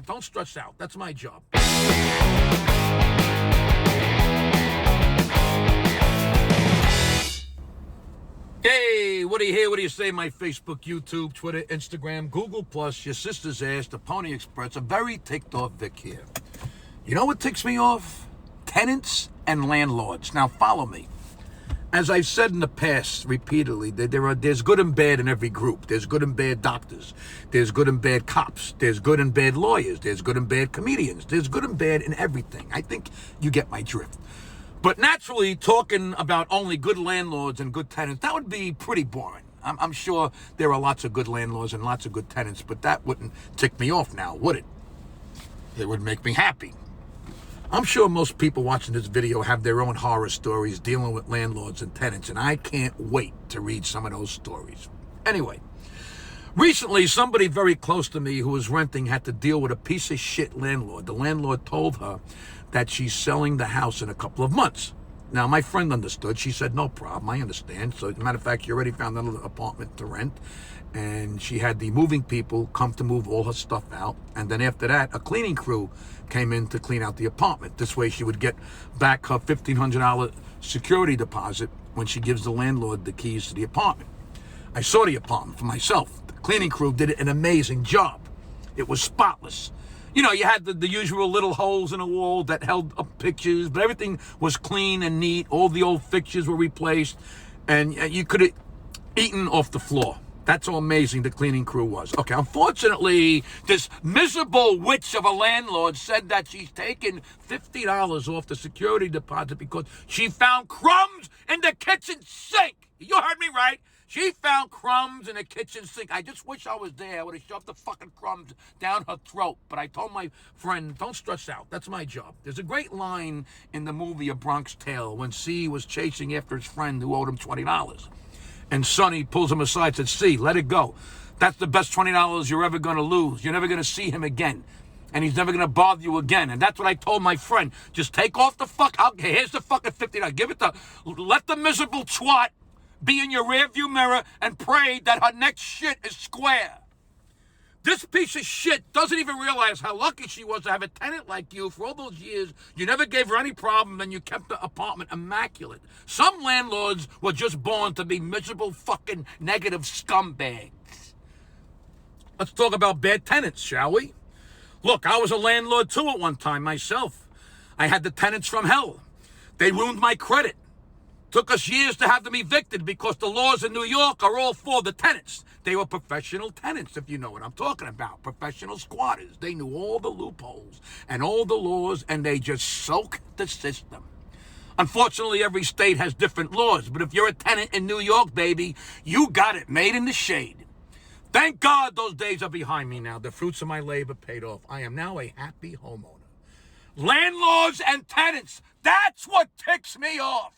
Don't stress out. That's my job. Hey, what do you hear? What do you say? My Facebook, YouTube, Twitter, Instagram, Google+, your sister's ass, the Pony Express. A very ticked off Vic here. You know what ticks me off? Tenants and landlords. Now, follow me. As I've said in the past repeatedly, there's good and bad in every group. There's good and bad doctors. There's good and bad cops. There's good and bad lawyers. There's good and bad comedians. There's good and bad in everything. I think you get my drift. But naturally, talking about only good landlords and good tenants, that would be pretty boring. I'm sure there are lots of good landlords and lots of good tenants, but that wouldn't tick me off now, would it? It would make me happy. I'm sure most people watching this video have their own horror stories dealing with landlords and tenants, and I can't wait to read some of those stories. Anyway, recently somebody very close to me who was renting had to deal with a piece of shit landlord. The landlord told her that she's selling the house in a couple of months. Now, my friend understood. She said, no problem, I understand. So, as a matter of fact, she already found another apartment to rent, and she had the moving people come to move all her stuff out. And then after that, a cleaning crew came in to clean out the apartment. This way she would get back her $1,500 security deposit when she gives the landlord the keys to the apartment. I saw the apartment for myself. The cleaning crew did an amazing job. It was spotless. You know, you had the usual little holes in the wall that held up pictures, but everything was clean and neat. All the old fixtures were replaced, and you could have eaten off the floor. That's how amazing the cleaning crew was. Okay, unfortunately, this miserable witch of a landlord said that she's taken $50 off the security deposit because she found crumbs in the kitchen sink. You heard me right. She found crumbs in the kitchen sink. I just wish I was there. I would have shoved the fucking crumbs down her throat. But I told my friend, don't stress out. That's my job. There's a great line in the movie A Bronx Tale when C was chasing after his friend who owed him $20. And Sonny pulls him aside and says, C, let it go. That's the best $20 you're ever going to lose. You're never going to see him again. And he's never going to bother you again. And that's what I told my friend. Just take off the here's the fucking $50. Give it to, let the miserable twat be in your rearview mirror and pray that her next shit is square. This piece of shit doesn't even realize how lucky she was to have a tenant like you for all those years. You never gave her any problem and you kept the apartment immaculate. Some landlords were just born to be miserable fucking negative scumbags. Let's talk about bad tenants, shall we? Look, I was a landlord too at one time myself. I had the tenants from hell. They ruined my credit. Took us years to have them evicted because the laws in New York are all for the tenants. They were professional tenants, if you know what I'm talking about. Professional squatters. They knew all the loopholes and all the laws, and they just soaked the system. Unfortunately, every state has different laws, but if you're a tenant in New York, baby, you got it made in the shade. Thank God those days are behind me now. The fruits of my labor paid off. I am now a happy homeowner. Landlords and tenants, that's what ticks me off.